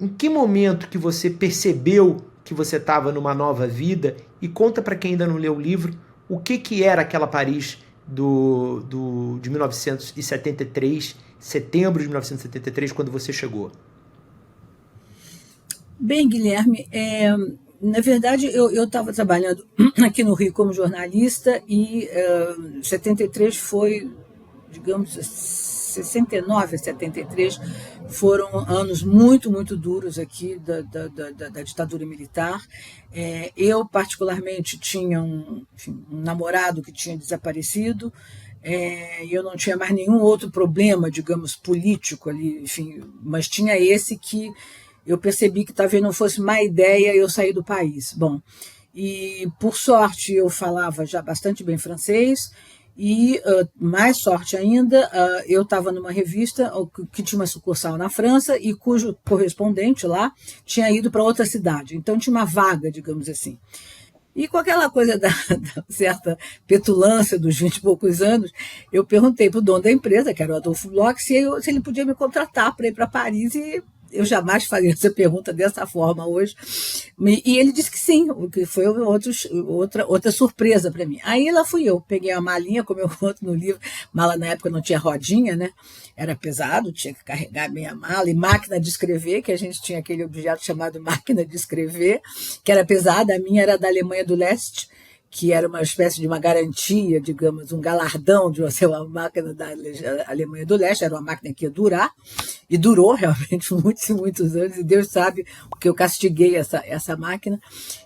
em que momento que você percebeu que você estava numa nova vida? E conta para quem ainda não leu o livro o que era aquela Paris de 1973, setembro de 1973, quando você chegou. Bem, Guilherme, na verdade eu estava trabalhando aqui no Rio como jornalista e 73 foi, digamos, 69 a 73 foram anos muito, muito duros aqui da ditadura militar. Eu, particularmente, tinha um namorado que tinha desaparecido, eu não tinha mais nenhum outro problema, digamos, político ali, enfim, mas tinha esse que eu percebi que talvez não fosse má ideia eu sair do país. Bom, e por sorte eu falava já bastante bem francês, e mais sorte ainda, eu estava numa revista que tinha uma sucursal na França e cujo correspondente lá tinha ido para outra cidade. Então tinha uma vaga, digamos assim. E com aquela coisa da certa petulância dos 20 e poucos anos, eu perguntei para o dono da empresa, que era o Adolfo Bloch, se ele podia me contratar para ir para Paris, e eu jamais faria essa pergunta dessa forma hoje. E ele disse que sim, o que foi outra surpresa para mim. Aí lá fui eu, peguei a malinha, como eu conto no livro, mala na época não tinha rodinha, né? Era pesado, tinha que carregar bem a mala, e máquina de escrever, que a gente tinha aquele objeto chamado máquina de escrever, que era pesada, a minha era da Alemanha do Leste, que era uma espécie de uma garantia, digamos, um galardão de ser uma máquina da Alemanha do Leste, era uma máquina que ia durar, e durou realmente muitos e muitos anos, e Deus sabe o que eu castiguei essa máquina.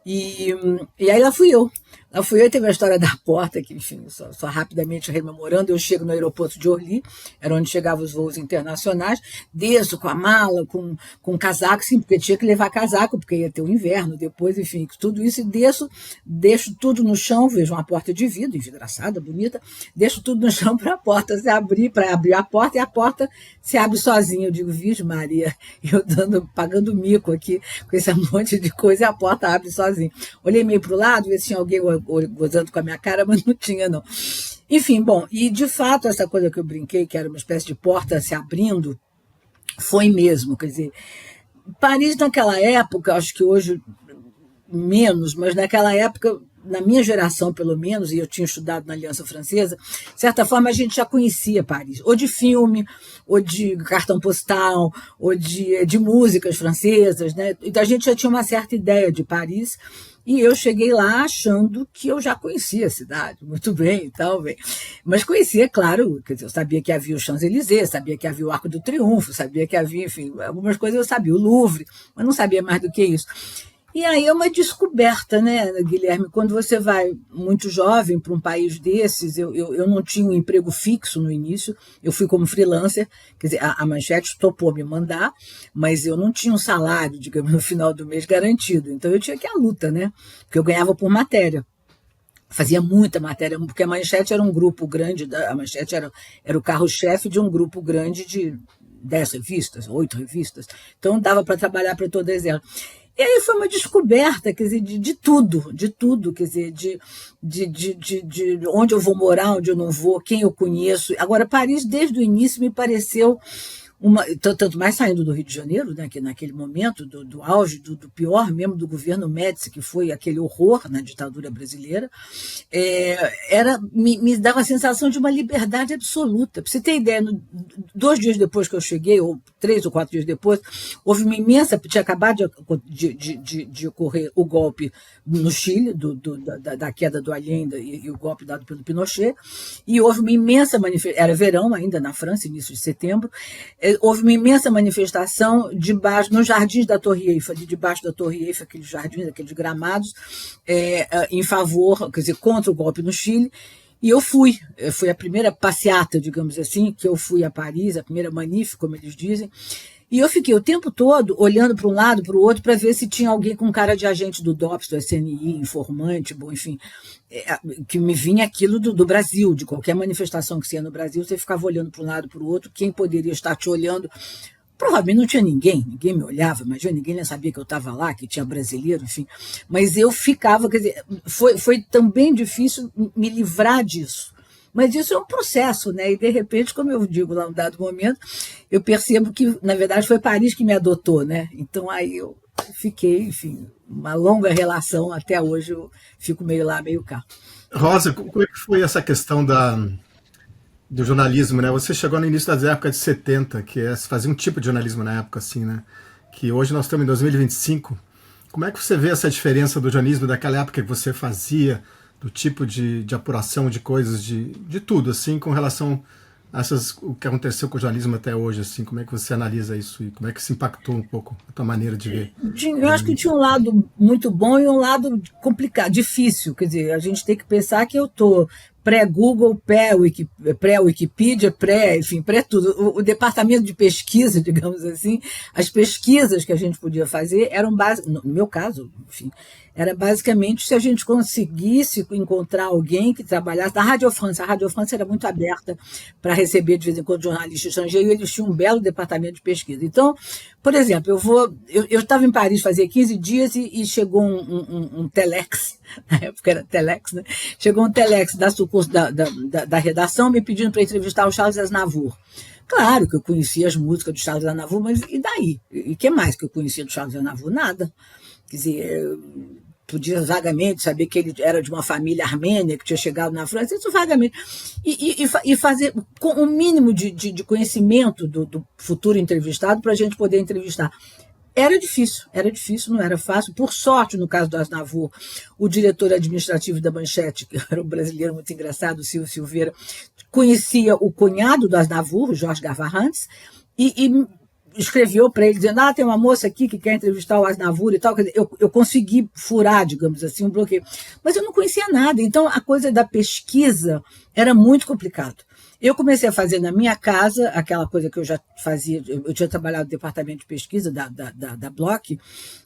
E aí lá fui eu. Lá fui eu, teve a história da porta, que, enfim, só rapidamente rememorando, eu chego no aeroporto de Orly, era onde chegavam os voos internacionais, desço com a mala, com casaco, sim, porque tinha que levar casaco, porque ia ter o inverno depois, enfim, tudo isso, e deixo tudo no chão, vejo uma porta de vidro, envidraçada, bonita, deixo tudo no chão para a porta se abrir, para abrir a porta, e a porta se abre sozinha. Eu digo, Virgem Maria, eu pagando mico aqui, com esse monte de coisa, e a porta abre sozinha. Olhei meio para o lado, ver se tinha alguém gozando com a minha cara, mas não tinha, não. Enfim, bom, e de fato essa coisa que eu brinquei, que era uma espécie de porta se abrindo, foi mesmo, quer dizer, Paris naquela época, acho que hoje menos, mas naquela época, na minha geração pelo menos, e eu tinha estudado na Aliança Francesa, de certa forma a gente já conhecia Paris, ou de filme, ou de cartão postal, ou de músicas francesas, né? Então a gente já tinha uma certa ideia de Paris, e eu cheguei lá achando que eu já conhecia a cidade, muito bem e tal, bem. Mas conhecia, claro, quer dizer, eu sabia que havia o Champs-Élysées, sabia que havia o Arco do Triunfo, sabia que havia, enfim, algumas coisas eu sabia, o Louvre, mas não sabia mais do que isso. E aí é uma descoberta, né, Guilherme? Quando você vai muito jovem para um país desses, eu não tinha um emprego fixo no início, eu fui como freelancer, quer dizer, a Manchete topou me mandar, mas eu não tinha um salário, digamos, no final do mês garantido. Então eu tinha que ir à luta, né? Porque eu ganhava por matéria. Fazia muita matéria, porque a Manchete era um grupo grande, a Manchete era o carro-chefe de um grupo grande de 10 revistas, 8 revistas. Então dava para trabalhar para todas elas. E aí foi uma descoberta, quer dizer, de tudo, quer dizer, de onde eu vou morar, onde eu não vou, quem eu conheço. Agora, Paris, desde o início, me pareceu tanto mais saindo do Rio de Janeiro, né, que naquele momento do auge, do pior mesmo do governo Médici, que foi aquele horror na ditadura brasileira, me dava a sensação de uma liberdade absoluta. Para você ter ideia, 2 dias depois que eu cheguei, ou 3 ou 4 dias depois, houve uma imensa, tinha acabado de ocorrer o golpe no Chile, da queda do Allende e o golpe dado pelo Pinochet, e houve uma imensa manifestação, era verão ainda na França, início de setembro, houve uma imensa manifestação nos jardins da Torre Eiffel, debaixo da Torre Eiffel, aqueles jardins, aqueles gramados, em favor, quer dizer, contra o golpe no Chile. E eu fui a primeira passeata, digamos assim, que eu fui a Paris, a primeira manif, como eles dizem. E eu fiquei o tempo todo olhando para um lado, para o outro, para ver se tinha alguém com cara de agente do DOPS, do SNI, informante, bom, enfim, que me vinha aquilo do Brasil, de qualquer manifestação que você ia no Brasil, você ficava olhando para um lado, para o outro, quem poderia estar te olhando. Provavelmente não tinha ninguém me olhava, mas ninguém nem sabia que eu estava lá, que tinha brasileiro, enfim. Mas eu ficava, quer dizer, foi também difícil me livrar disso. Mas isso é um processo, né? E, de repente, como eu digo lá num dado momento, eu percebo que, na verdade, foi Paris que me adotou, né? Então, aí eu fiquei, enfim, uma longa relação, até hoje eu fico meio lá, meio cá. Rosa, como é que foi essa questão do jornalismo, né? Você chegou no início das épocas de 70, que se fazia um tipo de jornalismo na época, assim, né? Que hoje nós estamos em 2025. Como é que você vê essa diferença do jornalismo daquela época que você fazia, do tipo de apuração de coisas, de tudo, assim, com relação a o que aconteceu com o jornalismo até hoje, assim? Como é que você analisa isso e como é que isso impactou um pouco a tua maneira de ver? Eu acho que tinha um lado muito bom e um lado complicado, difícil. Quer dizer, a gente tem que pensar que eu estou pré-Google, pré-Wikipedia, enfim, pré-tudo. O departamento de pesquisa, digamos assim, as pesquisas que a gente podia fazer eram no meu caso, enfim, era basicamente se a gente conseguisse encontrar alguém que trabalhasse na Rádio France. A Rádio France era muito aberta para receber de vez em quando jornalistas estrangeiros e eles tinham um belo departamento de pesquisa. Então, por exemplo, eu estava em Paris fazia 15 dias e chegou um telex, na época era telex, né? Chegou um telex da redação me pedindo para entrevistar o Charles Aznavour. Claro que eu conhecia as músicas do Charles Aznavour, mas e daí? E o que mais que eu conhecia do Charles Aznavour? Nada. Quer dizer, podia vagamente saber que ele era de uma família armênia que tinha chegado na França, isso vagamente. E fazer com o mínimo de conhecimento do futuro entrevistado para a gente poder entrevistar. Era difícil, não era fácil. Por sorte, no caso do Aznavour, o diretor administrativo da Manchete, que era um brasileiro muito engraçado, o Silvio Silveira, conhecia o cunhado do Aznavour, o Jorge Gavarrantz, e escreveu para ele dizendo, tem uma moça aqui que quer entrevistar o Aznavour e tal. Quer dizer, eu consegui furar, digamos assim, um bloqueio. Mas eu não conhecia nada, então a coisa da pesquisa era muito complicado. Eu comecei a fazer na minha casa aquela coisa que eu já fazia, eu tinha trabalhado no departamento de pesquisa da Bloch,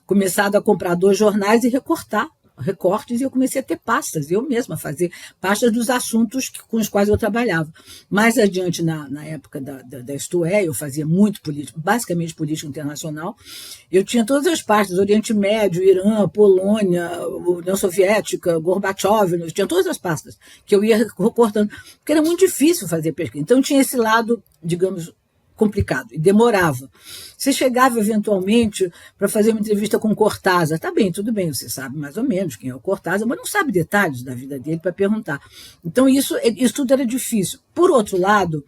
começado a comprar 2 jornais e recortes, e eu comecei a ter pastas, eu mesma fazer pastas dos assuntos com os quais eu trabalhava. Mais adiante, na época da Isto É, eu fazia muito política, basicamente política internacional, eu tinha todas as pastas, Oriente Médio, Irã, Polônia, União Soviética, Gorbachev, eu tinha todas as pastas que eu ia recortando, porque era muito difícil fazer pesquisa. Então tinha esse lado, digamos, complicado, e demorava. Você chegava eventualmente para fazer uma entrevista com o Cortázar, tá bem, tudo bem, você sabe mais ou menos quem é o Cortázar, mas não sabe detalhes da vida dele para perguntar. Então isso tudo era difícil. Por outro lado,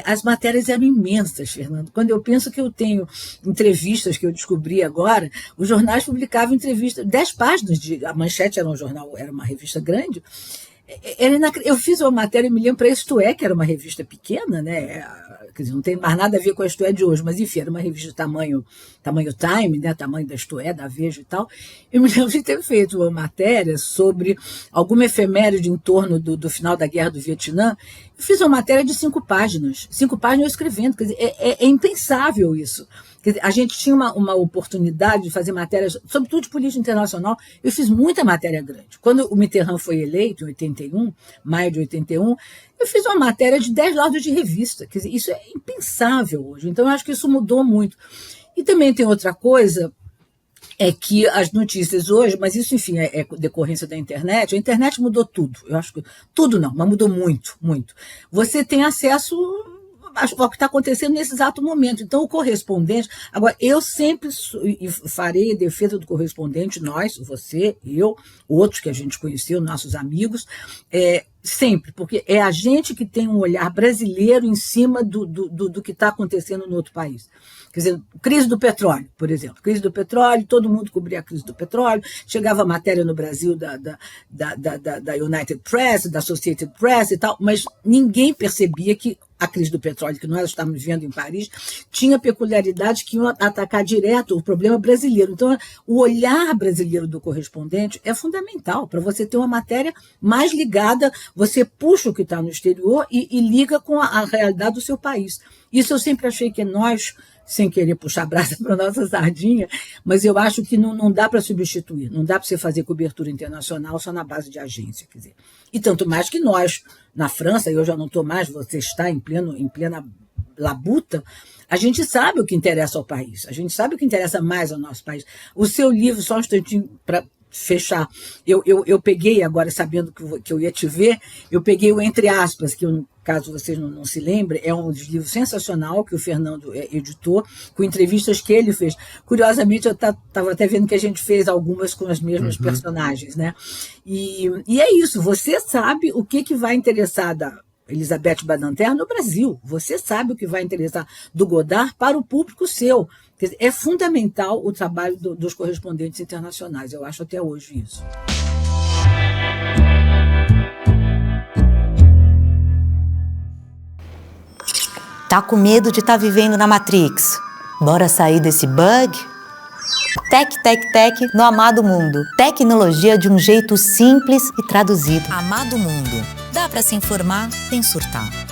as matérias eram imensas, Fernando. Quando eu penso que eu tenho entrevistas que eu descobri agora, os jornais publicavam entrevistas, 10 páginas, a Manchete era um jornal, era uma revista grande. Eu fiz uma matéria, me lembro, para Isto É, que era uma revista pequena, né? Quer dizer, não tem mais nada a ver com a Isto É de hoje, mas enfim, era uma revista de tamanho Time, né? Tamanho da Isto É, da Veja e tal. Eu me lembro de ter feito uma matéria sobre alguma efeméride em torno do final da Guerra do Vietnã. Eu fiz uma matéria de 5 páginas. 5 páginas eu escrevendo. Quer dizer, é impensável isso. Quer dizer, a gente tinha uma oportunidade de fazer matérias, sobretudo de política internacional. Eu fiz muita matéria grande. Quando o Mitterrand foi eleito, em 81, maio de 81, eu fiz uma matéria de 10 lados de revista. Quer dizer, isso é impensável hoje. Então, eu acho que isso mudou muito. E também tem outra coisa, é que as notícias hoje, mas isso, enfim, é decorrência da internet. A internet mudou tudo. Eu acho que tudo não, mas mudou muito, muito. Você tem acesso ao que está acontecendo nesse exato momento. Então, o correspondente... Agora, eu sempre farei a defesa do correspondente, nós, você, eu, outros que a gente conheceu, nossos amigos, sempre, porque é a gente que tem um olhar brasileiro em cima do que está acontecendo no outro país. Quer dizer, crise do petróleo, por exemplo. Crise do petróleo, todo mundo cobria a crise do petróleo, chegava matéria no Brasil da United Press, da Associated Press e tal, mas ninguém percebia que a crise do petróleo que nós estávamos vendo em Paris tinha peculiaridades que iam atacar direto o problema brasileiro. Então, o olhar brasileiro do correspondente é fundamental para você ter uma matéria mais ligada, você puxa o que está no exterior e liga com a realidade do seu país. Isso eu sempre achei que nós, sem querer puxar a brasa para a nossa sardinha, mas eu acho que não dá para substituir, não dá para você fazer cobertura internacional só na base de agência, quer dizer. E tanto mais que nós, na França, eu já não estou mais, você está em plena labuta, a gente sabe o que interessa ao país, a gente sabe o que interessa mais ao nosso país. O seu livro, só um instantinho para fechar. Eu peguei, agora sabendo que eu ia te ver, eu peguei o Entre Aspas, que caso vocês não se lembrem, é um livro sensacional que o Fernando editou, com entrevistas que ele fez. Curiosamente, eu estava até vendo que a gente fez algumas com as mesmas personagens, né? E é isso, você sabe o que vai interessar da Elizabeth Badinter no Brasil. Você sabe o que vai interessar do Godard para o público seu. Quer dizer, é fundamental o trabalho dos correspondentes internacionais. Eu acho até hoje isso. Tá com medo de estar vivendo na Matrix? Bora sair desse bug? Tec, tec, tec no Amado Mundo. Tecnologia de um jeito simples e traduzido. Amado Mundo. Dá para se informar sem surtar.